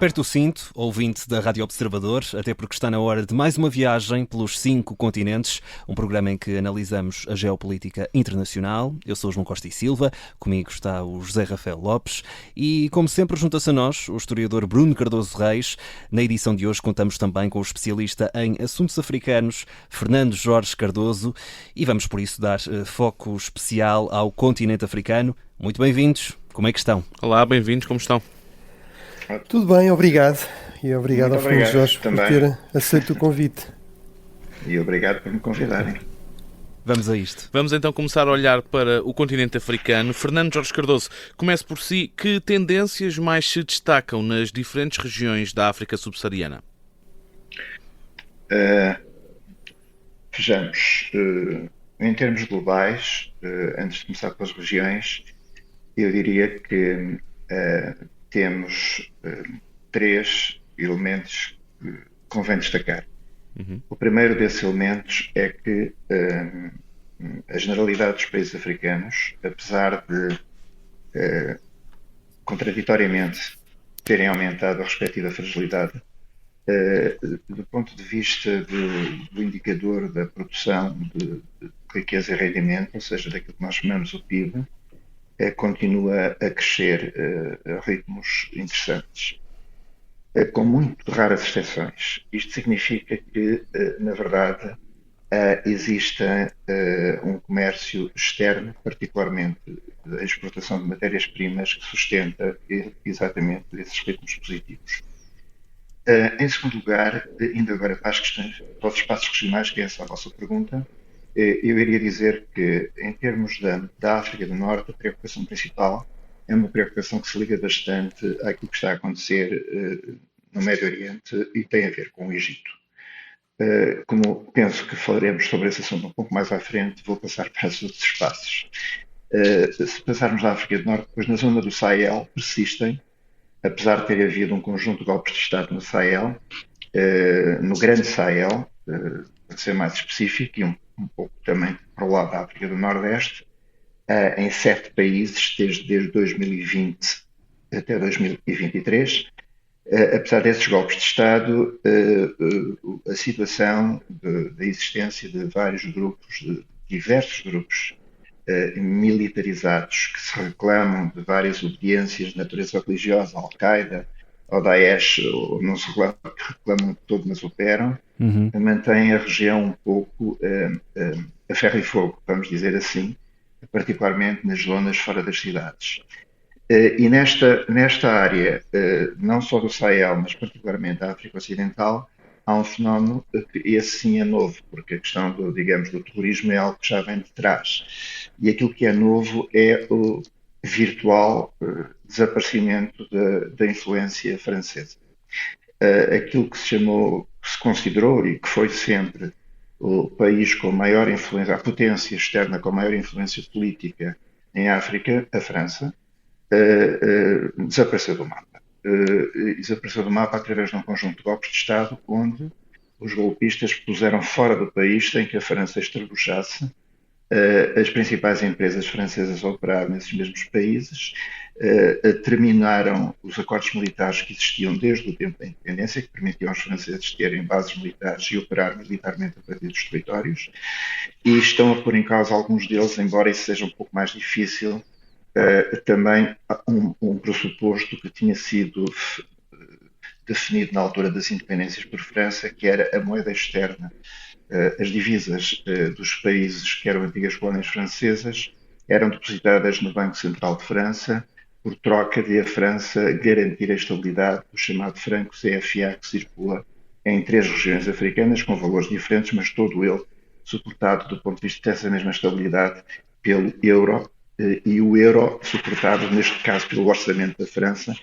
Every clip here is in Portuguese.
Aperte o cinto, ouvinte da Rádio Observador, até porque está na hora de mais uma viagem pelos 5 continentes, um programa em que analisamos a geopolítica internacional. Eu sou o João Costa e Silva, comigo está o José Rafael Lopes e, como sempre, junta-se a nós o historiador Bruno Cardoso Reis. Na edição de hoje contamos também com o especialista em assuntos africanos, Fernando Jorge Cardoso, e vamos por isso dar foco especial ao continente africano. Muito bem-vindos, como é que estão? Olá, bem-vindos, como estão? Tudo bem, obrigado. E obrigado ao Fernando Jorge por também. ter aceito o convite. E obrigado por me convidarem. Vamos a isto. Vamos então começar a olhar para o continente africano. Fernando Jorge Cardoso, comece por si. Que tendências mais se destacam nas diferentes regiões da África subsaariana? Vejamos, em termos globais, antes de começar pelas regiões, eu diria que temos 3 elementos que convém destacar. O primeiro desses elementos é que a generalidade dos países africanos, apesar de, contraditoriamente, terem aumentado a respectiva fragilidade, do ponto de vista do indicador da produção de riqueza e rendimento, ou seja, daquilo que nós chamamos o PIB, continua a crescer a ritmos interessantes, com muito raras exceções. Isto significa que, na verdade, existe um comércio externo, particularmente a exportação de matérias-primas, que sustenta exatamente esses ritmos positivos. Em segundo lugar, indo agora para as questões, para os espaços regionais, que é essa a vossa pergunta, eu iria dizer que, em termos da África do Norte, a preocupação principal é uma preocupação que se liga bastante àquilo que está a acontecer no Médio Oriente e tem a ver com o Egito. Como penso que falaremos sobre esse assunto um pouco mais à frente, vou passar para os outros espaços. Se passarmos da África do Norte, depois na zona do Sahel persistem, apesar de ter havido um conjunto de golpes de Estado no Sahel, no Grande Sahel, para ser mais específico, e um pouco também para o lado da África do Nordeste, em 7 países, desde 2020 até 2023. Apesar desses golpes de Estado, a situação da existência de vários grupos, de diversos grupos militarizados que se reclamam de várias obediências de natureza religiosa, Al-Qaeda, ao Daesh, ou não se reclamam de todo, mas operam, mantém a região um pouco a ferro e fogo, vamos dizer assim, particularmente nas zonas fora das cidades. E nesta área, não só do Sahel, mas particularmente da África Ocidental, há um fenómeno que esse sim é novo, porque a questão do terrorismo é algo que já vem de trás. E aquilo que é novo é o virtual desaparecimento da influência francesa. Aquilo que se considerou e que foi sempre o país com maior influência, a potência externa com maior influência política em África, a França, desapareceu do mapa. Desapareceu do mapa através de um conjunto de golpes de Estado onde os golpistas puseram fora do país sem que a França estrebuchasse as principais empresas francesas a operar nesses mesmos países, terminaram os acordos militares que existiam desde o tempo da independência, que permitiam aos franceses terem bases militares e operar militarmente a partir dos territórios, e estão a pôr em causa alguns deles, embora isso seja um pouco mais difícil. Também um pressuposto que tinha sido definido na altura das independências por França, que era a moeda externa. As divisas dos países que eram antigas colónias francesas eram depositadas no Banco Central de França por troca de a França garantir a estabilidade do chamado franco CFA, que circula em 3 regiões africanas com valores diferentes, mas todo ele suportado do ponto de vista dessa mesma estabilidade pelo euro, e o euro suportado, neste caso, pelo orçamento da França.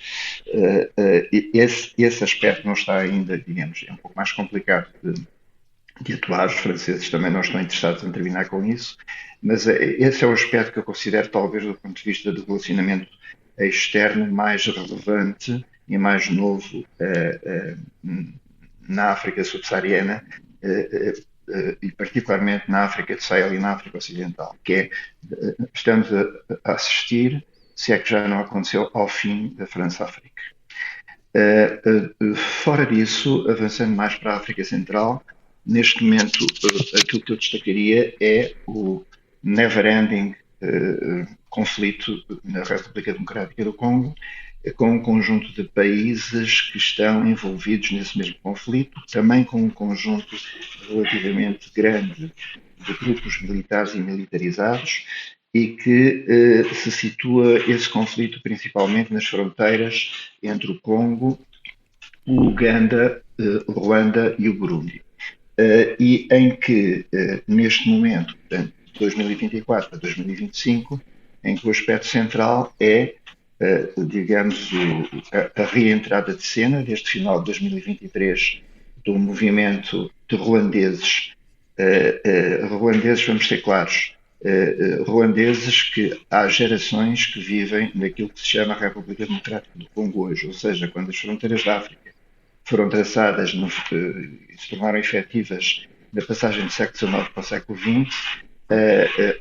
Esse aspecto não está ainda, digamos, é um pouco mais complicado de atuar. Os franceses também não estão interessados em terminar com isso, mas esse é o aspecto que eu considero, talvez, do ponto de vista do relacionamento externo, mais relevante e mais novo na África subsaariana, e particularmente na África de Sahel e na África Ocidental, que é, estamos a assistir, se é que já não aconteceu, ao fim da França-África. Fora disso, avançando mais para a África Central, neste momento aquilo que eu destacaria é o never-ending conflito na República Democrática do Congo, com um conjunto de países que estão envolvidos nesse mesmo conflito, também com um conjunto relativamente grande de grupos militares e militarizados, e que se situa esse conflito principalmente nas fronteiras entre o Congo, o Uganda, o Ruanda e o Burundi. E em que, neste momento, portanto, de 2024 a 2025, em que o aspecto central é, digamos, a reentrada de cena, desde final de 2023, do movimento de ruandeses, vamos ser claros, ruandeses que há gerações que vivem naquilo que se chama a República Democrática do Congo hoje, ou seja, quando as fronteiras da África foram traçadas e se tornaram efetivas na passagem do século XIX para o século XX,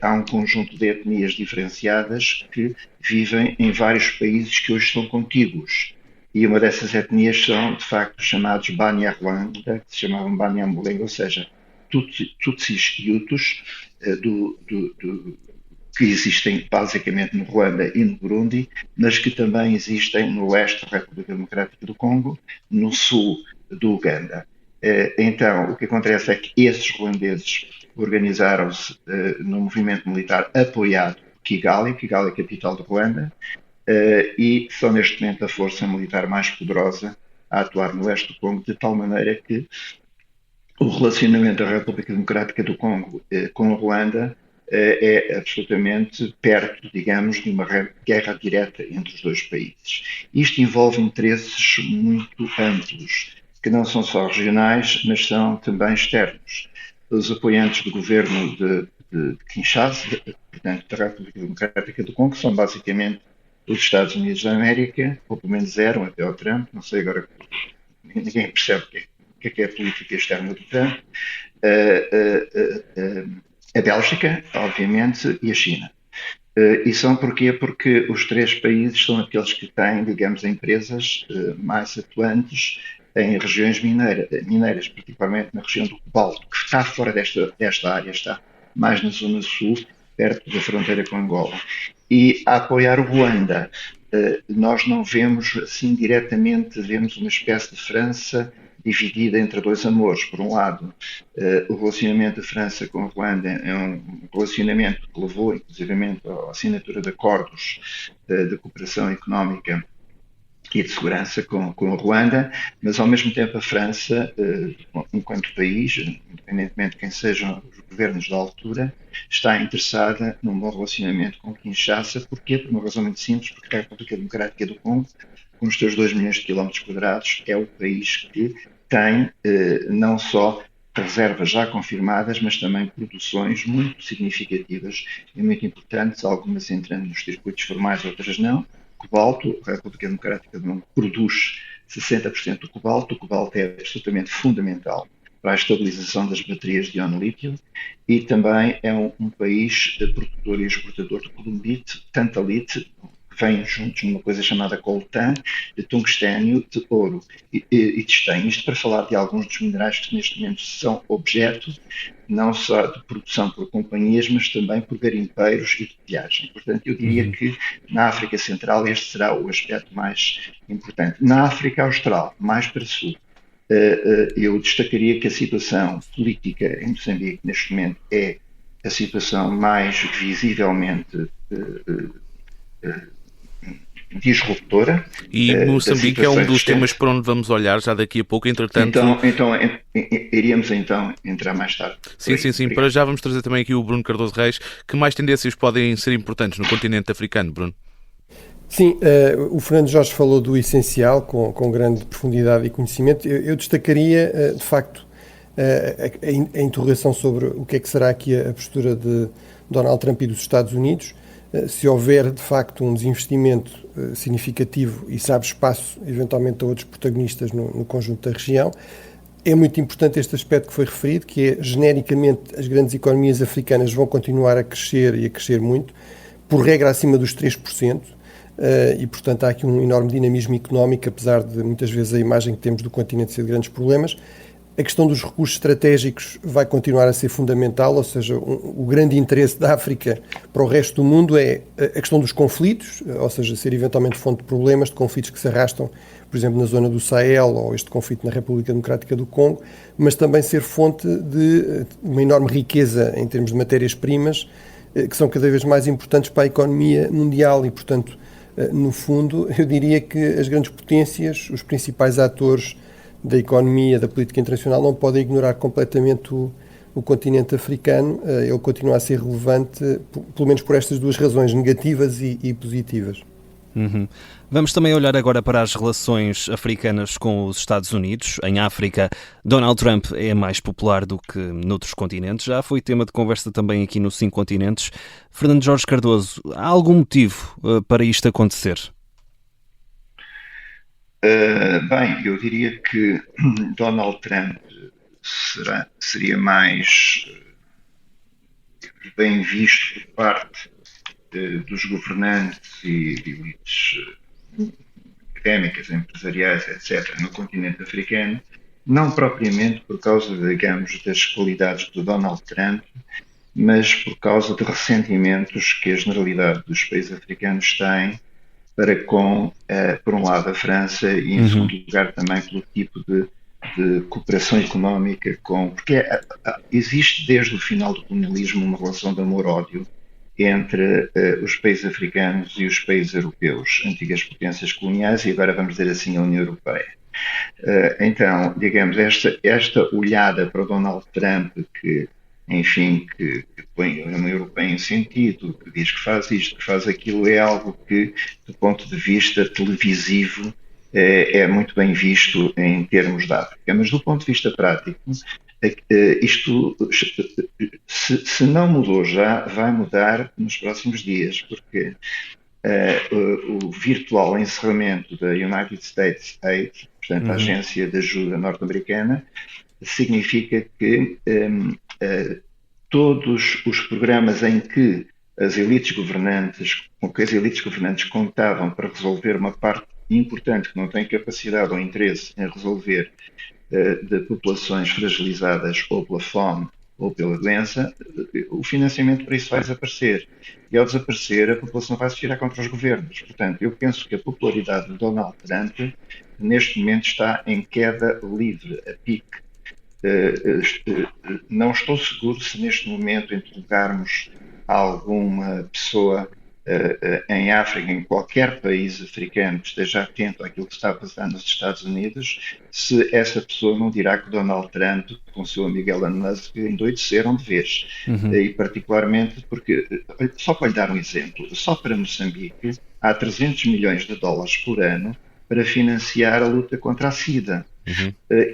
há um conjunto de etnias diferenciadas que vivem em vários países que hoje são contíguos. E uma dessas etnias são, de facto, chamados Banyarwanda, que se chamavam Banyamulenge, ou seja, Tutsis e Hutus, que existem basicamente no Ruanda e no Burundi, mas que também existem no leste da República Democrática do Congo, no sul do Uganda. Então, o que acontece é que esses ruandeses organizaram-se num movimento militar apoiado por Kigali. Kigali é a capital do Ruanda, e são neste momento a força militar mais poderosa a atuar no leste do Congo, de tal maneira que o relacionamento da República Democrática do Congo com a Ruanda é absolutamente perto, digamos, de uma guerra direta entre os dois países. Isto envolve interesses muito amplos, que não são só regionais, mas são também externos. Os apoiantes do governo de Kinshasa, portanto, da República Democrática do Congo, são basicamente os Estados Unidos da América, ou pelo menos eram até ao Trump, não sei agora, ninguém percebe o que é a política externa do Trump, a Bélgica, obviamente, e a China. E são porquê? Porque os três países são aqueles que têm, digamos, empresas mais atuantes em regiões mineiras, particularmente na região do cobalto, que está fora desta área, está mais na zona sul, perto da fronteira com Angola. E a apoiar o Ruanda, nós não vemos assim diretamente, vemos uma espécie de França dividida entre dois amores. Por um lado, o relacionamento da França com a Ruanda é um relacionamento que levou, inclusivamente, à assinatura de acordos de cooperação económica e de segurança com a Ruanda, mas ao mesmo tempo a França, enquanto país, independentemente de quem sejam os governos da altura, está interessada num bom relacionamento com Kinshasa. Porquê? Por uma razão muito simples, porque a República Democrática do Congo, com os seus 2 milhões de quilómetros quadrados, é o país que tem não só reservas já confirmadas, mas também produções muito significativas e muito importantes, algumas entrando nos circuitos formais, outras não. Cobalto, a República Democrática do Congo produz 60% do cobalto. O cobalto é absolutamente fundamental para a estabilização das baterias de íon-lítio, e também é um país produtor e exportador de columbite, tantalite, que vêm juntos numa coisa chamada coltan, de tungstênio, de ouro e de estanho. Isto para falar de alguns dos minerais que neste momento são objeto não só de produção por companhias, mas também por garimpeiros e de viagem. Portanto, eu diria que na África Central este será o aspecto mais importante. Na África Austral, mais para sul, eu destacaria que a situação política em Moçambique neste momento é a situação mais visivelmente disruptora. E Moçambique é um dos temas para onde vamos olhar já daqui a pouco, entretanto... Então iríamos então entrar mais tarde. Sim. Obrigado. Para já vamos trazer também aqui o Bruno Cardoso Reis. Que mais tendências podem ser importantes no continente africano, Bruno? Sim, o Fernando Jorge falou do essencial, com grande profundidade e conhecimento. Eu destacaria, de facto, a interrogação sobre o que é que será aqui a postura de Donald Trump e dos Estados Unidos. Se houver, de facto, um desinvestimento significativo e se abre espaço, eventualmente, a outros protagonistas no conjunto da região. É muito importante este aspecto que foi referido, que é, genericamente, as grandes economias africanas vão continuar a crescer e a crescer muito, por regra acima dos 3%. e, portanto, há aqui um enorme dinamismo económico, apesar de muitas vezes a imagem que temos do continente ser de grandes problemas. A questão dos recursos estratégicos vai continuar a ser fundamental, ou seja, o grande interesse da África para o resto do mundo é a questão dos conflitos, ou seja, ser eventualmente fonte de problemas, de conflitos que se arrastam, por exemplo, na zona do Sahel ou este conflito na República Democrática do Congo, mas também ser fonte de uma enorme riqueza em termos de matérias-primas, que são cada vez mais importantes para a economia mundial e, portanto, no fundo, eu diria que as grandes potências, os principais atores da economia, da política internacional, não podem ignorar completamente o continente africano. Ele continua a ser relevante, pelo menos por estas duas razões, negativas e positivas. Uhum. Vamos também olhar agora para as relações africanas com os Estados Unidos. Em África, Donald Trump é mais popular do que noutros continentes. Já foi tema de conversa também aqui nos 5 continentes. Fernando Jorge Cardoso, há algum motivo para isto acontecer? Bem, eu diria que Donald Trump seria mais bem visto por parte dos governantes e de elites académicas, empresariais, etc., no continente africano, não propriamente por causa, digamos, das qualidades de Donald Trump, mas por causa de ressentimentos que a generalidade dos países africanos têm para com, por um lado, a França e, em segundo lugar, também pelo tipo de cooperação económica porque existe desde o final do colonialismo uma relação de amor-ódio entre os países africanos e os países europeus, antigas potências coloniais, e agora vamos dizer assim a União Europeia. Então, digamos, esta olhada para o Donald Trump que põe a União Europeia em sentido, que diz que faz isto, que faz aquilo, é algo que, do ponto de vista televisivo, é muito bem visto em termos da África. Mas, do ponto de vista prático, isto, se não mudou já, vai mudar nos próximos dias, porque o virtual encerramento da United States Aid, portanto, a Agência de Ajuda Norte-Americana, significa que todos os programas em que as elites governantes contavam para resolver uma parte importante que não tem capacidade ou interesse em resolver de populações fragilizadas ou pela fome ou pela doença, o financiamento para isso vai desaparecer. E ao desaparecer, a população vai se virar contra os governos. Portanto, eu penso que a popularidade de Donald Trump neste momento está em queda livre, a pique. Não estou seguro se neste momento interrogarmos alguma pessoa em África, em qualquer país africano que esteja atento àquilo que está a passar nos Estados Unidos, se essa pessoa não dirá que Donald Trump, com o seu amigo Elon Musk, endoideceram de vez. E particularmente porque, só para lhe dar um exemplo, só para Moçambique há 300 milhões de dólares por ano para financiar a luta contra a SIDA.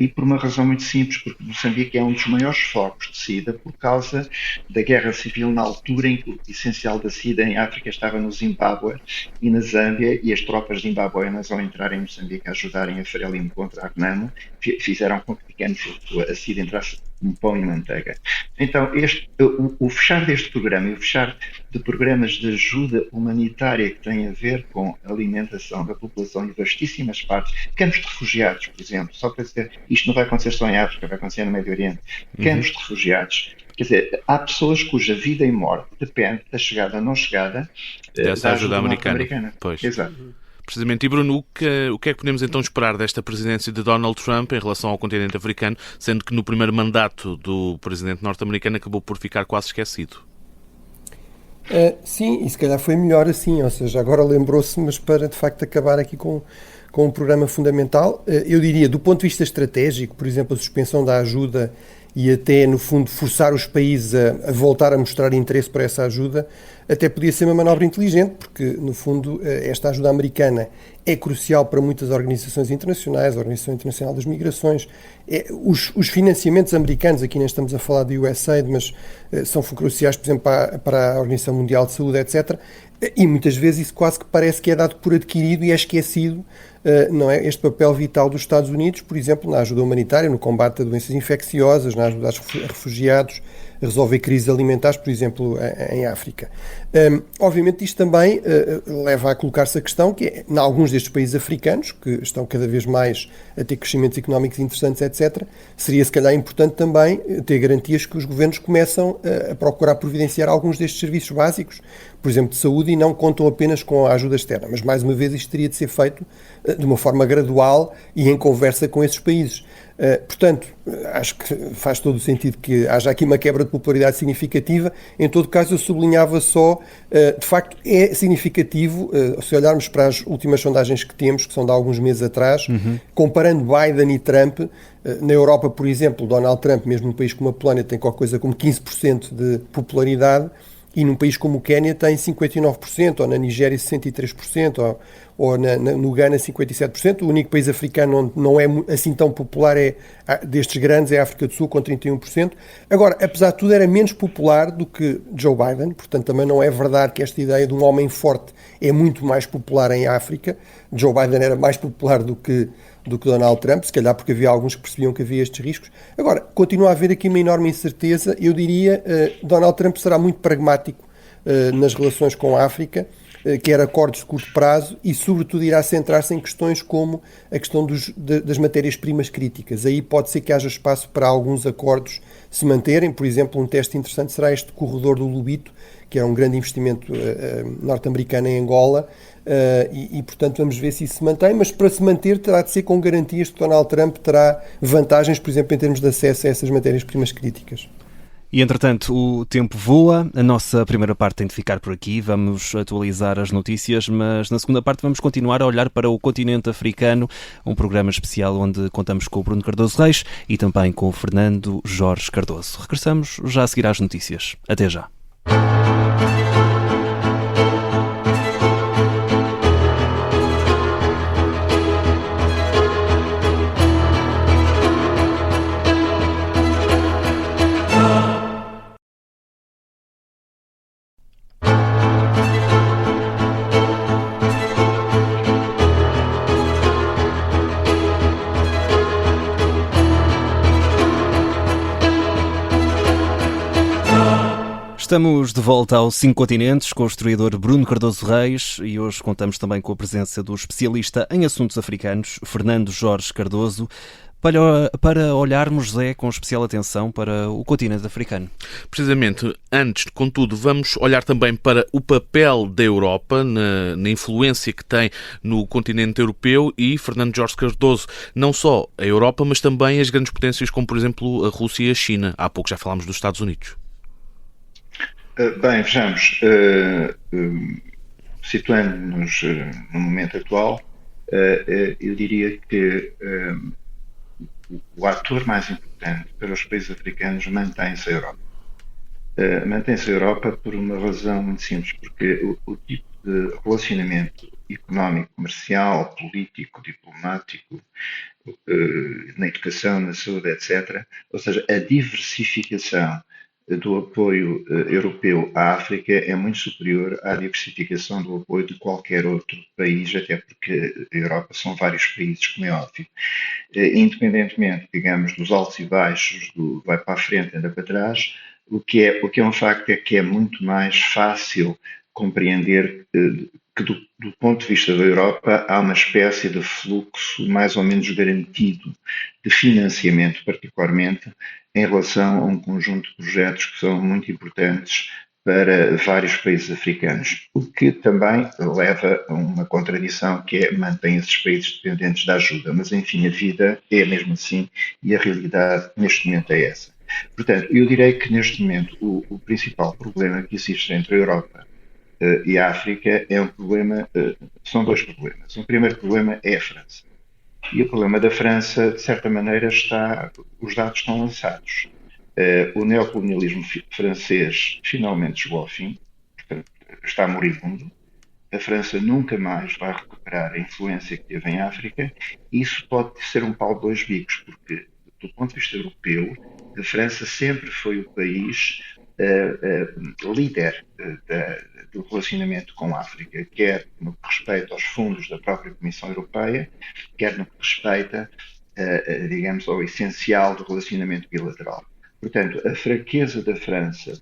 E por uma razão muito simples, porque Moçambique é um dos maiores focos de SIDA por causa da guerra civil na altura em que o essencial da SIDA em África estava no Zimbábue e na Zâmbia, e as tropas zimbabuenas, ao entrarem em Moçambique a ajudarem a Frelimo contra a Renamo, fizeram com que a SIDA entrasse como pão e manteiga. Então, o fechar deste programa e o fechar de programas de ajuda humanitária que têm a ver com a alimentação da população em vastíssimas partes, campos de refugiados, por exemplo, só para dizer, isto não vai acontecer só em África, vai acontecer no Médio Oriente, campos de refugiados. Quer dizer, há pessoas cuja vida e morte depende da chegada ou não chegada dessa ajuda americana. Pois. Exato. Precisamente. E Bruno, o que é que podemos então esperar desta presidência de Donald Trump em relação ao continente africano, sendo que no primeiro mandato do presidente norte-americano acabou por ficar quase esquecido? Sim, e se calhar foi melhor assim, ou seja, agora lembrou-se, mas para de facto acabar aqui com um programa fundamental. Eu diria, do ponto de vista estratégico, por exemplo, a suspensão da ajuda e até, no fundo, forçar os países a voltar a mostrar interesse por essa ajuda, até podia ser uma manobra inteligente, porque, no fundo, esta ajuda americana é crucial para muitas organizações internacionais, a Organização Internacional das Migrações. Os financiamentos americanos, aqui nem estamos a falar de USAID, mas são cruciais, por exemplo, para a Organização Mundial de Saúde, etc. E muitas vezes isso quase que parece que é dado por adquirido e é esquecido não é, este papel vital dos Estados Unidos, por exemplo, na ajuda humanitária, no combate a doenças infecciosas, na ajuda a refugiados, a resolver crises alimentares, por exemplo, em África. Obviamente isto também leva a colocar-se a questão que é, em alguns destes países africanos, que estão cada vez mais a ter crescimentos económicos interessantes, etc., seria se calhar importante também ter garantias que os governos começam a procurar providenciar alguns destes serviços básicos, por exemplo, de saúde, e não contam apenas com a ajuda externa. Mas, mais uma vez, isto teria de ser feito de uma forma gradual e em conversa com esses países. Portanto, acho que faz todo o sentido que haja aqui uma quebra de popularidade significativa. Em todo caso, eu sublinhava só, de facto, é significativo, se olharmos para as últimas sondagens que temos, que são de alguns meses atrás, comparando Biden e Trump, na Europa, por exemplo, Donald Trump, mesmo num país como a Polónia, tem qualquer coisa como 15% de popularidade, e num país como o Quénia tem 59%, ou na Nigéria 63%, ou no Ghana 57%. O único país africano onde não é assim tão popular destes grandes é a África do Sul, com 31%. Agora, apesar de tudo, era menos popular do que Joe Biden, portanto também não é verdade que esta ideia de um homem forte é muito mais popular em África. Joe Biden era mais popular do que Donald Trump, se calhar porque havia alguns que percebiam que havia estes riscos. Agora, continua a haver aqui uma enorme incerteza. Eu diria Donald Trump será muito pragmático nas relações com a África, quer acordos de curto prazo, e sobretudo irá centrar-se em questões como a questão das matérias-primas críticas. Aí pode ser que haja espaço para alguns acordos se manterem. Por exemplo, um teste interessante será este corredor do Lubito, que é um grande investimento norte-americano em Angola, e, portanto, vamos ver se isso se mantém, mas para se manter terá de ser com garantias que Donald Trump terá vantagens, por exemplo, em termos de acesso a essas matérias-primas críticas. E, entretanto, o tempo voa. A nossa primeira parte tem de ficar por aqui. Vamos atualizar as notícias, mas na segunda parte vamos continuar a olhar para o continente africano, um programa especial onde contamos com o Bruno Cardoso Reis e também com o Fernando Jorge Cardoso. Regressamos já a seguir às notícias. Até já. Estamos de volta ao 5 Continentes com o historiador Bruno Cardoso Reis e hoje contamos também com a presença do especialista em assuntos africanos, Fernando Jorge Cardoso, para olharmos, Zé, com especial atenção para o continente africano. Precisamente, antes, contudo, vamos olhar também para o papel da Europa, na influência que tem no continente europeu, e Fernando Jorge Cardoso, não só a Europa, mas também as grandes potências como, por exemplo, a Rússia e a China. Há pouco já falámos dos Estados Unidos. Bem, vejamos, situando-nos no momento atual, eu diria que o ator mais importante para os países africanos mantém-se a Europa. Mantém-se a Europa por uma razão muito simples, porque o tipo de relacionamento económico, comercial, político, diplomático, na educação, na saúde, etc., ou seja, a diversificação do apoio europeu à África é muito superior à diversificação do apoio de qualquer outro país, até porque a Europa são vários países, como é óbvio. Independentemente, digamos, dos altos e baixos, do vai para a frente, anda para trás, o que é um facto é que é muito mais fácil compreender que do ponto de vista da Europa há uma espécie de fluxo mais ou menos garantido de financiamento, particularmente em relação a um conjunto de projetos que são muito importantes para vários países africanos, o que também leva a uma contradição, que é mantém esses países dependentes da ajuda, mas enfim, a vida é mesmo assim e a realidade neste momento é essa. Portanto, eu direi que neste momento o principal problema que existe entre a Europa e a África é um problema, são dois problemas. O primeiro problema é a França. E o problema da França, de certa maneira, os dados estão lançados. O neocolonialismo francês finalmente chegou ao fim, portanto, está moribundo. A França nunca mais vai recuperar a influência que teve em África. Isso pode ser um pau de dois bicos, porque, do ponto de vista europeu, a França sempre foi o país líder do relacionamento com a África, quer no que respeita aos fundos da própria Comissão Europeia, quer no que respeita, digamos, ao essencial do relacionamento bilateral. Portanto, a fraqueza da França,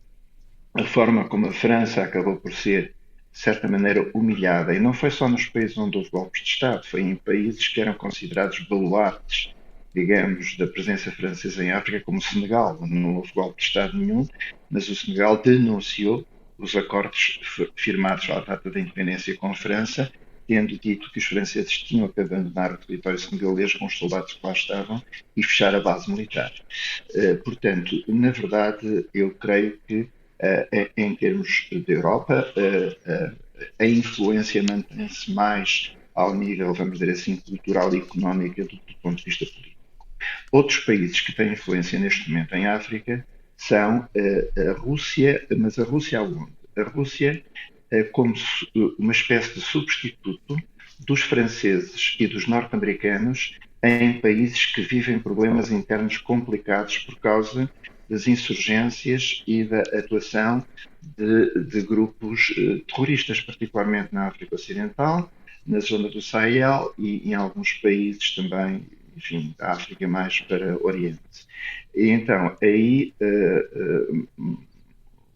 a forma como a França acabou por ser, de certa maneira, humilhada, e não foi só nos países onde houve golpes de Estado, foi em países que eram considerados baluartes, digamos, da presença francesa em África, como o Senegal, onde não houve golpe de Estado nenhum, mas o Senegal denunciou os acordos firmados à data da independência com a França, tendo dito que os franceses tinham que abandonar o território senegalês com os soldados que lá estavam e fechar a base militar. Portanto, na verdade, eu creio que, em termos de Europa, a influência mantém-se mais ao nível, vamos dizer assim, cultural e económico do que do ponto de vista político. Outros países que têm influência neste momento em África são a Rússia, mas a Rússia aonde? A Rússia como uma espécie de substituto dos franceses e dos norte-americanos em países que vivem problemas internos complicados por causa das insurgências e da atuação de grupos terroristas, particularmente na África Ocidental, na zona do Sahel e em alguns países também, enfim, da África mais para o Oriente. E então, aí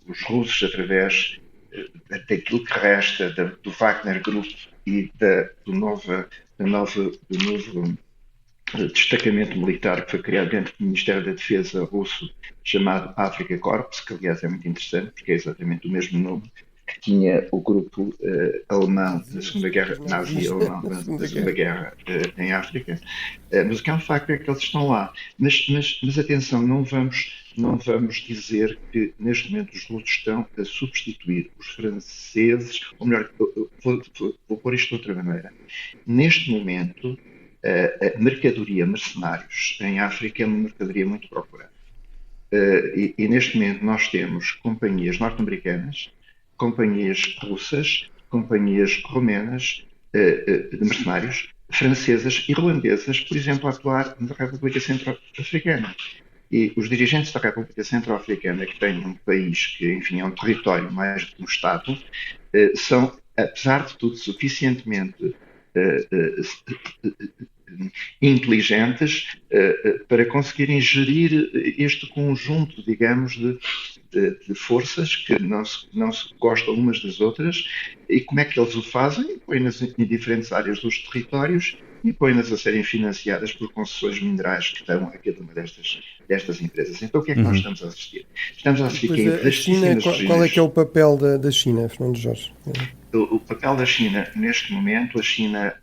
os russos, através daquilo que resta do Wagner Group e do novo destacamento militar que foi criado dentro do Ministério da Defesa russo, chamado Africa Corps, que aliás é muito interessante, porque é exatamente o mesmo nome que tinha o grupo alemão da Segunda Guerra, nazi alemão da Segunda Guerra em África. Mas o que é um facto é que eles estão lá. Mas atenção, não vamos dizer que neste momento os russos estão a substituir os franceses, ou melhor, vou pôr isto de outra maneira. Neste momento, a mercadoria mercenários em África é uma mercadoria muito procurada. E neste momento nós temos companhias norte-americanas, companhias russas, companhias romenas de mercenários, francesas e irlandesas, por exemplo, a atuar na República Centro-Africana. E os dirigentes da República Centro-Africana, que têm um país que, enfim, é um território mais do que um Estado, são, apesar de tudo, suficientemente inteligentes para conseguirem gerir este conjunto, digamos, de forças que não se gostam umas das outras. E como é que eles o fazem? Põem-nas em diferentes áreas dos territórios e põem-nas a serem financiadas por concessões minerais que dão a cada uma destas empresas. Então o que é que nós estamos a assistir? Estamos a assistir que a China, qual é que é o papel da China, Fernando Jorge? O papel da China, neste momento, a China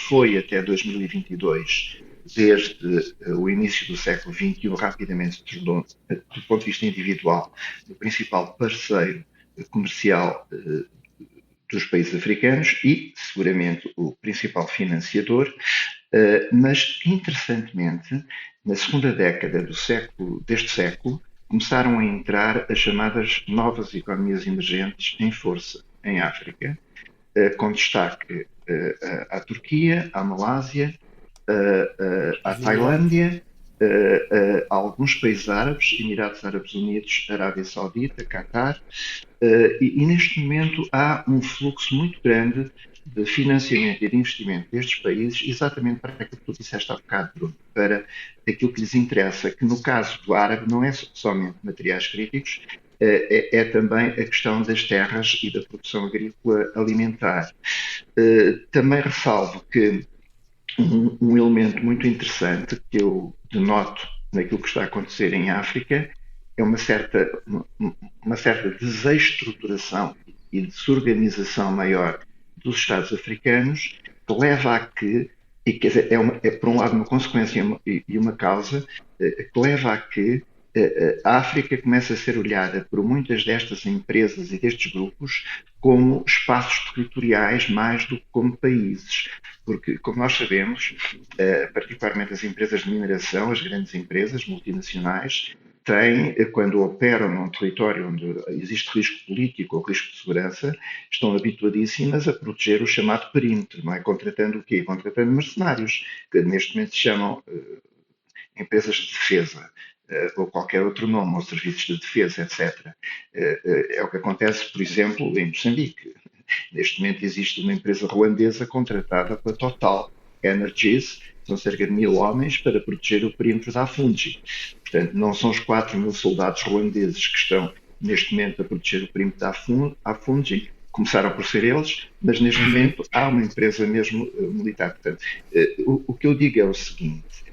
foi até 2022, desde o início do século XXI, rapidamente se tornou, do ponto de vista individual, o principal parceiro comercial dos países africanos e, seguramente, o principal financiador, mas, interessantemente, na segunda década deste século, começaram a entrar as chamadas novas economias emergentes em força em África, com destaque à Turquia, à Malásia, à Tailândia, a alguns países árabes, Emirados Árabes Unidos, Arábia Saudita, Catar, e neste momento há um fluxo muito grande de financiamento e de investimento destes países, exatamente para aquilo que tu disseste há bocado, Bruno, para aquilo que lhes interessa, que no caso do árabe não é somente materiais críticos, é também a questão das terras e da produção agrícola alimentar. Também ressalvo que um elemento muito interessante que eu denoto naquilo que está a acontecer em África é uma certa desestruturação e desorganização maior dos Estados africanos, que leva a que, e quer dizer, é por um lado uma consequência e uma causa, que leva a que a África começa a ser olhada por muitas destas empresas e destes grupos como espaços territoriais mais do que como países. Porque, como nós sabemos, particularmente as empresas de mineração, as grandes empresas multinacionais, têm, quando operam num território onde existe risco político ou risco de segurança, estão habituadíssimas a proteger o chamado perímetro, não é? Contratando o quê? Contratando mercenários, que neste momento se chamam empresas de defesa. ou qualquer outro nome, ou serviços de defesa, etc. É o que acontece, por exemplo, em Moçambique. Neste momento existe uma empresa ruandesa contratada pela Total Energies, são cerca de 1000 homens para proteger o perímetro da Afungi. Portanto, não são os 4000 soldados ruandeses que estão neste momento a proteger o perímetro da Afungi, começaram por ser eles, mas neste momento há uma empresa mesmo militar. Portanto, o que eu digo é o seguinte: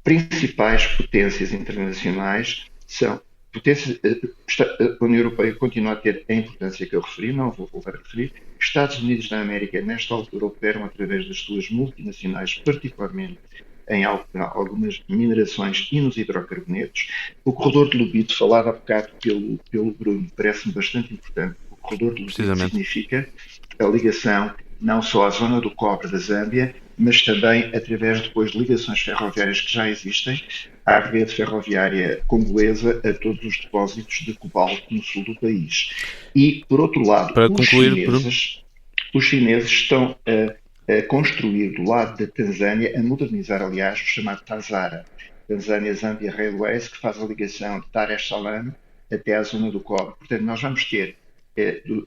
principais potências internacionais são potências, a União Europeia continua a ter a importância que eu referi, não vou voltar a referir. Estados Unidos da América, nesta altura, operam através das suas multinacionais, particularmente em algumas minerações e nos hidrocarbonetos. O corredor de Lubito, falado há bocado pelo Bruno, parece-me bastante importante. O corredor de Lubito significa a ligação não só à zona do cobre da Zâmbia, mas também através depois de ligações ferroviárias que já existem à rede ferroviária congolesa, a todos os depósitos de cobalto no sul do país. E, por outro lado, os chineses estão a construir do lado da Tanzânia, a modernizar, aliás, o chamado TAZARA, Tanzânia-Zâmbia Railways, que faz a ligação de Dar es Salaam até à zona do cobre. Portanto, nós vamos ter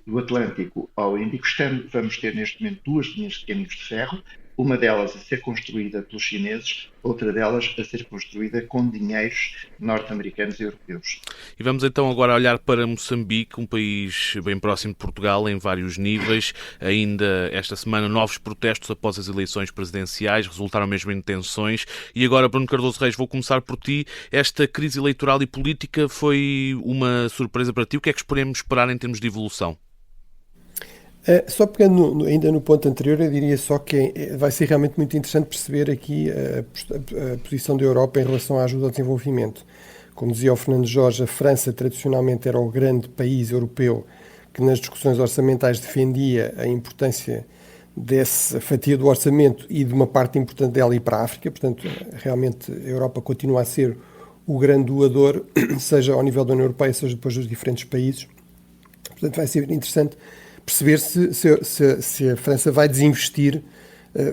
do Atlântico ao Índico, vamos ter neste momento 2 linhas de caminhos de ferro, uma delas a ser construída pelos chineses, outra delas a ser construída com dinheiros norte-americanos e europeus. E vamos então agora olhar para Moçambique, um país bem próximo de Portugal em vários níveis. Ainda esta semana novos protestos após as eleições presidenciais resultaram mesmo em tensões. E agora, Bruno Cardoso Reis, vou começar por ti. Esta crise eleitoral e política foi uma surpresa para ti? O que é que podemos esperar em termos de evolução? Só pegando ainda no ponto anterior, eu diria só que vai ser realmente muito interessante perceber aqui a posição da Europa em relação à ajuda ao desenvolvimento. Como dizia o Fernando Jorge, a França tradicionalmente era o grande país europeu que nas discussões orçamentais defendia a importância dessa fatia do orçamento e de uma parte importante dela ir para a África. Portanto, realmente a Europa continua a ser o grande doador, seja ao nível da União Europeia, seja depois dos diferentes países. Portanto, vai ser interessante perceber se a França vai desinvestir,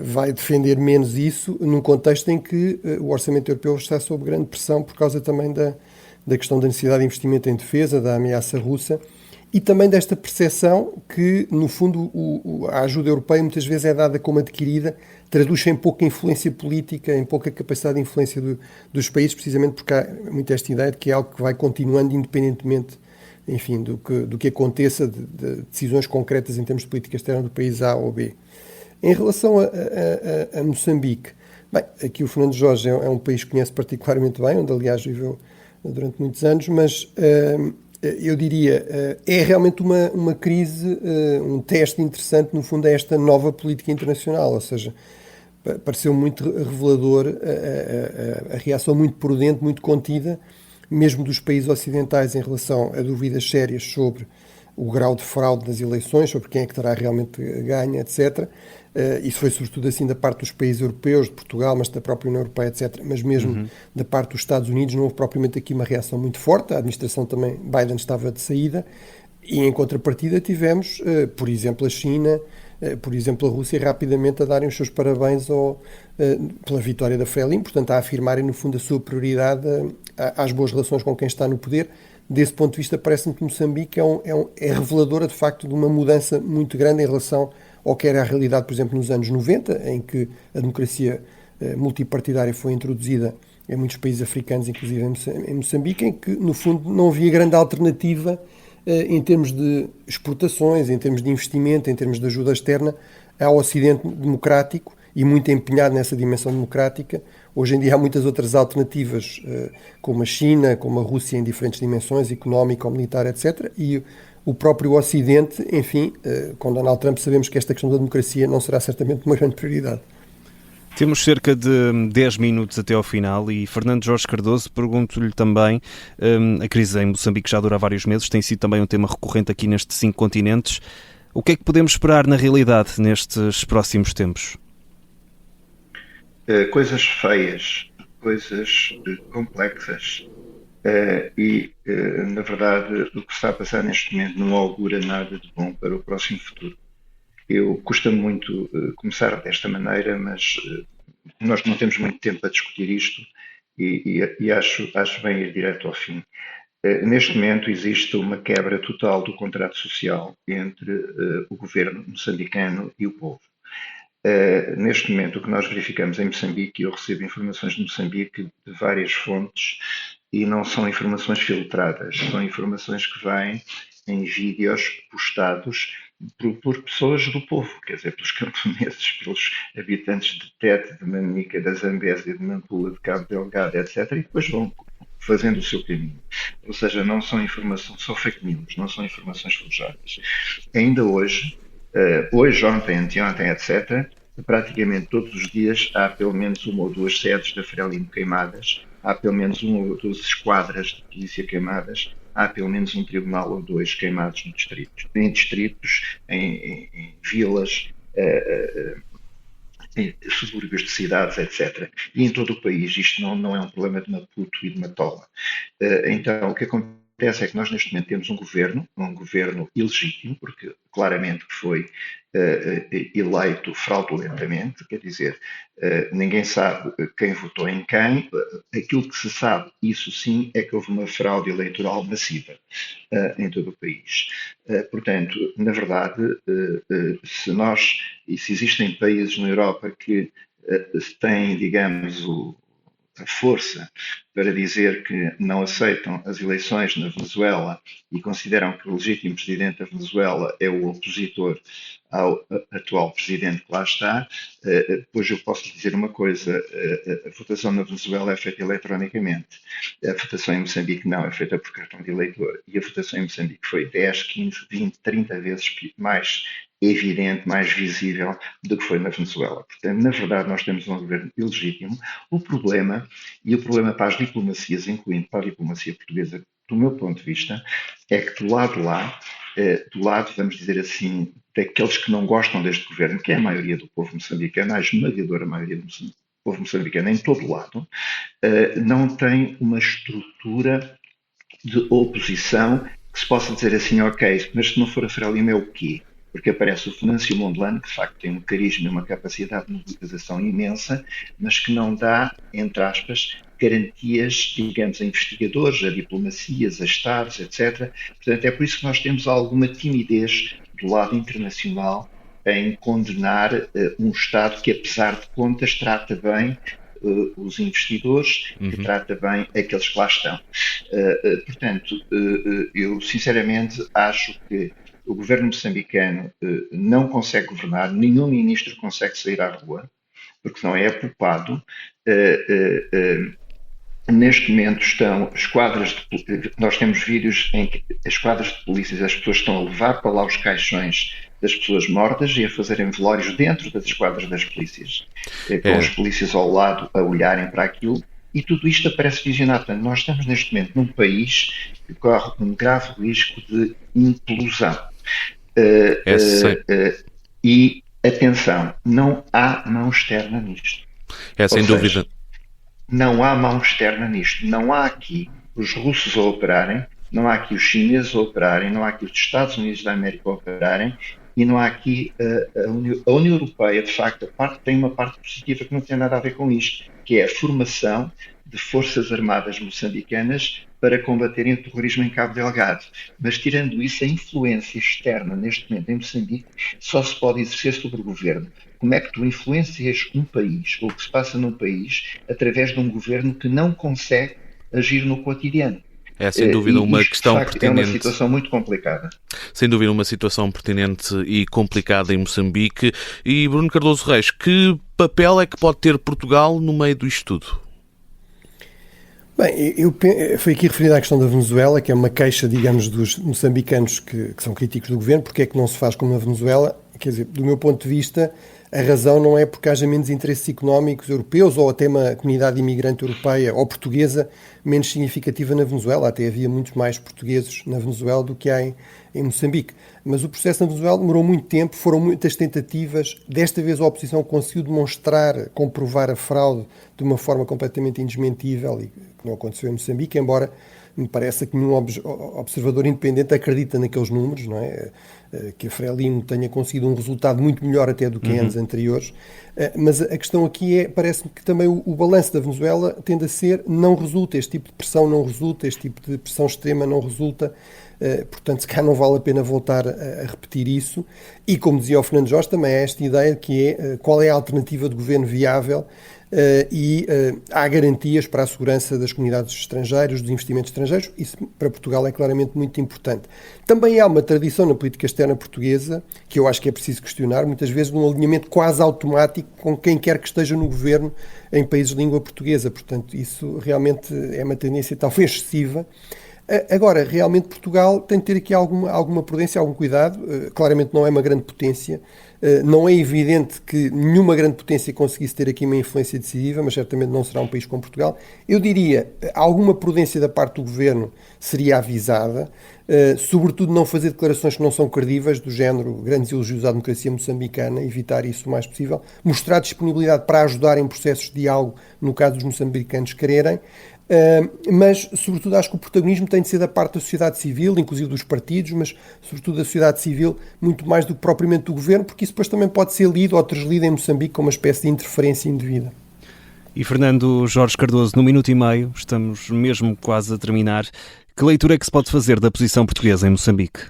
vai defender menos isso, num contexto em que o orçamento europeu está sob grande pressão por causa também da questão da necessidade de investimento em defesa, da ameaça russa e também desta percepção que, no fundo, a ajuda europeia muitas vezes é dada como adquirida, traduz-se em pouca influência política, em pouca capacidade de influência dos países, precisamente porque há muito esta ideia de que é algo que vai continuando independentemente, enfim, do que aconteça, de decisões concretas em termos de política externa do país A ou B. Em relação a Moçambique, bem, aqui o Fernando Jorge é um país que conhece particularmente bem, onde aliás viveu durante muitos anos, mas eu diria, é realmente uma crise, um teste interessante, no fundo, a esta nova política internacional, ou seja, pareceu muito revelador a reação muito prudente, muito contida, mesmo dos países ocidentais em relação a dúvidas sérias sobre o grau de fraude das eleições, sobre quem é que terá realmente ganho, etc. Isso foi sobretudo assim da parte dos países europeus, de Portugal, mas da própria União Europeia, etc. Mas mesmo da parte dos Estados Unidos não houve propriamente aqui uma reação muito forte. A administração também, Biden estava de saída, e em contrapartida tivemos, por exemplo, a China, por exemplo, a Rússia, rapidamente a darem os seus parabéns pela vitória da Frelimo, portanto, a afirmarem, no fundo, a sua prioridade às boas relações com quem está no poder. Desse ponto de vista, parece-me que Moçambique é reveladora, de facto, de uma mudança muito grande em relação ao que era a realidade, por exemplo, nos anos 90, em que a democracia multipartidária foi introduzida em muitos países africanos, inclusive em Moçambique, em que, no fundo, não havia grande alternativa em termos de exportações, em termos de investimento, em termos de ajuda externa ao Ocidente democrático e muito empenhado nessa dimensão democrática. Hoje em dia há muitas outras alternativas, como a China, como a Rússia, em diferentes dimensões, económica, militar, etc. E o próprio Ocidente, enfim, com Donald Trump sabemos que esta questão da democracia não será certamente uma grande prioridade. Temos cerca de 10 minutos até ao final e Fernando Jorge Cardoso, pergunto-lhe também, a crise em Moçambique já dura vários meses, tem sido também um tema recorrente aqui nestes 5 continentes. O que é que podemos esperar na realidade nestes próximos tempos? Coisas feias, coisas complexas e, na verdade, o que está a passar neste momento não augura nada de bom para o próximo futuro. Custa-me muito começar desta maneira, mas nós não temos muito tempo para discutir isto. e acho bem ir direto ao fim. Neste momento existe uma quebra total do contrato social entre o governo moçambicano e o povo. Neste momento, o que nós verificamos em Moçambique, eu recebo informações de Moçambique de várias fontes e não são informações filtradas, são informações que vêm em vídeos postados por pessoas do povo, quer dizer, pelos camponeses, pelos habitantes de Tete, de Manica, da Zambésia, de Nampula, de Cabo Delgado, etc., e depois vão fazendo o seu caminho. Ou seja, não são informações, são fake news, não são informações forjadas. Ainda hoje, ontem, anteontem, etc., praticamente todos os dias há pelo menos uma ou duas sedes da Frelimo queimadas, há pelo menos uma ou duas esquadras de polícia queimadas, há pelo menos um tribunal ou dois queimados no distrito, em distritos, em vilas, em subúrbios de cidades, etc. E em todo o país, isto não é um problema de Maputo e de Matola. Então, o que acontece é que nós neste momento temos um governo ilegítimo, porque claramente foi eleito fraudulentamente, quer dizer, ninguém sabe quem votou em quem. Aquilo que se sabe, isso sim, é que houve uma fraude eleitoral massiva em todo o país. Portanto, na verdade, se existem países na Europa que têm, digamos, a força para dizer que não aceitam as eleições na Venezuela e consideram que o legítimo presidente da Venezuela é o opositor ao atual presidente que lá está, depois eu posso lhe dizer uma coisa, a votação na Venezuela é feita eletronicamente, a votação em Moçambique não, é feita por cartão de eleitor, e a votação em Moçambique foi 10, 15, 20, 30 vezes mais evidente, mais visível do que foi na Venezuela. Portanto, na verdade, nós temos um governo ilegítimo. O problema para as diplomacias, incluindo para a diplomacia portuguesa, do meu ponto de vista, é que do lado vamos dizer assim, daqueles que não gostam deste governo, que é a maioria do povo moçambicano, a esmagadora maioria do povo moçambicano em todo o lado, não tem uma estrutura de oposição que se possa dizer assim, ok, mas se não for a Frelimo é o quê? Porque aparece o Venâncio Mondlane, que de facto tem um carisma e uma capacidade de mobilização imensa, mas que não dá, entre aspas, garantias, digamos, a investigadores, a diplomacias, a Estados, etc. Portanto, é por isso que nós temos alguma timidez do lado internacional em condenar um Estado que, apesar de contas, trata bem os investidores, que trata bem aqueles que lá estão. Portanto, eu sinceramente acho que o governo moçambicano não consegue governar, nenhum ministro consegue sair à rua, porque não é apupado. Neste momento estão nós temos vídeos em que as esquadras de polícia, as pessoas estão a levar para lá os caixões das pessoas mortas e a fazerem velórios dentro das esquadras das polícias, com os polícias ao lado a olharem para aquilo. E tudo isto aparece visionado. Portanto, nós estamos neste momento num país que corre um grave risco de implosão. E, atenção, não há mão externa nisto. Sem dúvida. Não há mão externa nisto. Não há aqui os russos a operarem, não há aqui os chineses a operarem, não há aqui os Estados Unidos da América a operarem, e não há aqui a União Europeia, de facto, tem uma parte positiva que não tem nada a ver com isto, que é a formação de forças armadas moçambicanas para combaterem o terrorismo em Cabo Delgado. Mas, tirando isso, a influência externa, neste momento, em Moçambique, só se pode exercer sobre o governo. Como é que tu influencias um país, ou o que se passa num país, através de um governo que não consegue agir no cotidiano? É sem dúvida uma questão pertinente. É uma situação muito complicada. Sem dúvida uma situação pertinente e complicada em Moçambique. E Bruno Cardoso Reis, que papel é que pode ter Portugal no meio disto tudo? Bem, foi aqui referida à questão da Venezuela, que é uma queixa, digamos, dos moçambicanos que são críticos do governo. Porque é que não se faz como na Venezuela? Quer dizer, do meu ponto de vista, a razão não é porque haja menos interesses económicos europeus ou até uma comunidade imigrante europeia ou portuguesa menos significativa na Venezuela. Até havia muitos mais portugueses na Venezuela do que há em Moçambique. Mas o processo na Venezuela demorou muito tempo, foram muitas tentativas. Desta vez a oposição conseguiu demonstrar, comprovar a fraude de uma forma completamente indesmentível e que não aconteceu em Moçambique, embora me pareça que nenhum observador independente acredita naqueles números, não é? Que a Frelimo tenha conseguido um resultado muito melhor até do que em anos governos anteriores, mas a questão aqui é, parece-me que também o balanço da Venezuela tende a ser, não resulta, este tipo de pressão não resulta, este tipo de pressão extrema não resulta, portanto, se cá não vale a pena voltar a repetir isso. E, como dizia o Fernando Jorge, também há esta ideia que é qual é a alternativa de governo viável e há garantias para a segurança das comunidades estrangeiras, dos investimentos estrangeiros. Isso para Portugal é claramente muito importante. Também há uma tradição na política externa portuguesa, que eu acho que é preciso questionar, muitas vezes de um alinhamento quase automático com quem quer que esteja no governo em países de língua portuguesa. Portanto, isso realmente é uma tendência talvez excessiva. Agora, realmente Portugal tem de ter aqui alguma prudência, algum cuidado. Claramente não é uma grande potência. Não é evidente que nenhuma grande potência conseguisse ter aqui uma influência decisiva, mas certamente não será um país como Portugal. Eu diria, alguma prudência da parte do Governo seria avisada, sobretudo não fazer declarações que não são credíveis, do género grandes elogios à democracia moçambicana, evitar isso o mais possível, mostrar disponibilidade para ajudar em processos de diálogo, no caso dos moçambicanos quererem, mas, sobretudo, acho que o protagonismo tem de ser da parte da sociedade civil, inclusive dos partidos, mas, sobretudo, da sociedade civil, muito mais do que propriamente do governo, porque isso depois também pode ser lido ou translido em Moçambique como uma espécie de interferência indevida. E Fernando Jorge Cardoso, no minuto e meio, estamos mesmo quase a terminar. Que leitura é que se pode fazer da posição portuguesa em Moçambique?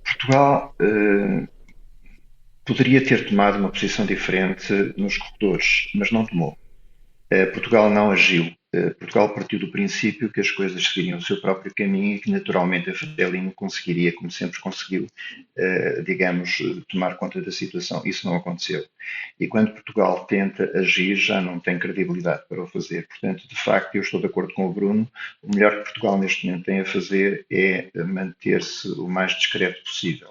Portugal poderia ter tomado uma posição diferente nos corredores, mas não tomou. Portugal não agiu. Portugal partiu do princípio que as coisas seguiriam o seu próprio caminho e que naturalmente a Frelimo conseguiria, como sempre conseguiu, digamos, tomar conta da situação. Isso não aconteceu. E quando Portugal tenta agir, já não tem credibilidade para o fazer. Portanto, de facto, eu estou de acordo com o Bruno, o melhor que Portugal neste momento tem a fazer é manter-se o mais discreto possível.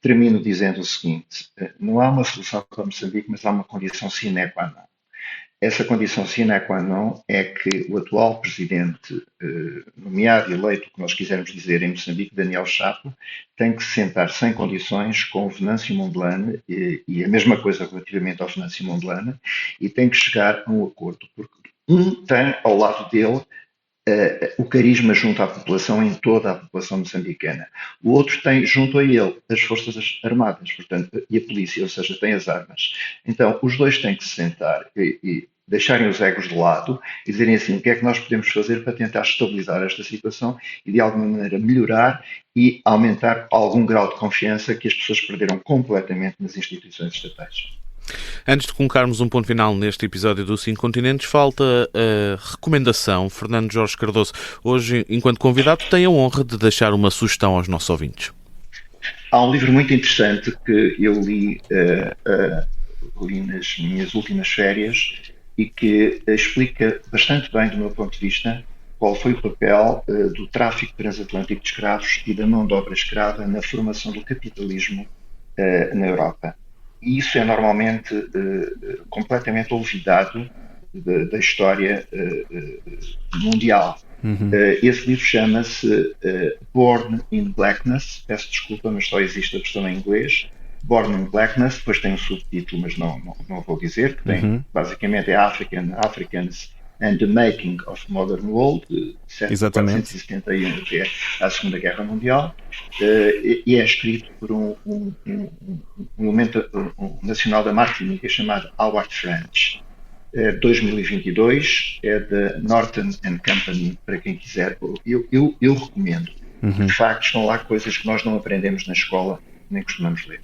Termino dizendo o seguinte, não há uma solução para Moçambique, mas há uma condição sine qua non. Essa condição sine qua non é que o atual presidente, nomeado e eleito, que nós quisermos dizer, em Moçambique, Daniel Chapo, tem que se sentar sem condições com o Venâncio Mondlane, e a mesma coisa relativamente ao Venâncio Mondlane, e tem que chegar a um acordo, porque um tem ao lado dele o carisma junto à população, em toda a população moçambicana. O outro tem junto a ele as Forças Armadas, portanto, e a polícia, ou seja, tem as armas. Então, os dois têm que se sentar e deixarem os egos de lado e dizerem assim, o que é que nós podemos fazer para tentar estabilizar esta situação e, de alguma maneira, melhorar e aumentar algum grau de confiança que as pessoas perderam completamente nas instituições estatais. Antes de colocarmos um ponto final neste episódio do 5 Continentes, falta a recomendação. Fernando Jorge Cardoso, hoje, enquanto convidado, tem a honra de deixar uma sugestão aos nossos ouvintes. Há um livro muito interessante que eu li nas minhas últimas férias e que explica bastante bem, do meu ponto de vista, qual foi o papel do tráfico transatlântico de escravos e da mão de obra escrava na formação do capitalismo na Europa. E isso é normalmente completamente olvidado da história mundial. Esse livro chama-se Born in Blackness, peço desculpa, mas só existe a versão em inglês. Born in Blackness, depois tem um subtítulo, mas não vou dizer, que tem, basicamente é Africans and the Making of Modern World, de 1771, que é a Segunda Guerra Mundial, e é escrito por um elemento nacional da Martinica chamado Howard French. 2022, é da Norton and Company, para quem quiser. Eu recomendo. De facto, estão lá coisas que nós não aprendemos na escola, nem costumamos ler.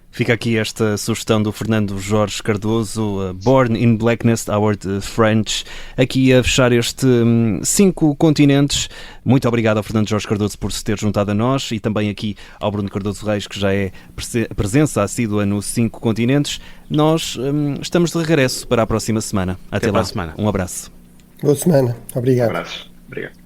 Fica aqui esta sugestão do Fernando Jorge Cardoso, Born in Blackness, Howard French, aqui a fechar este 5 continentes. Muito obrigado ao Fernando Jorge Cardoso por se ter juntado a nós e também aqui ao Bruno Cardoso Reis, que já é presença assídua no 5 continentes. Nós estamos de regresso para a próxima semana. Até lá. Semana. Um abraço. Boa semana. Obrigado. Um abraço. Obrigado.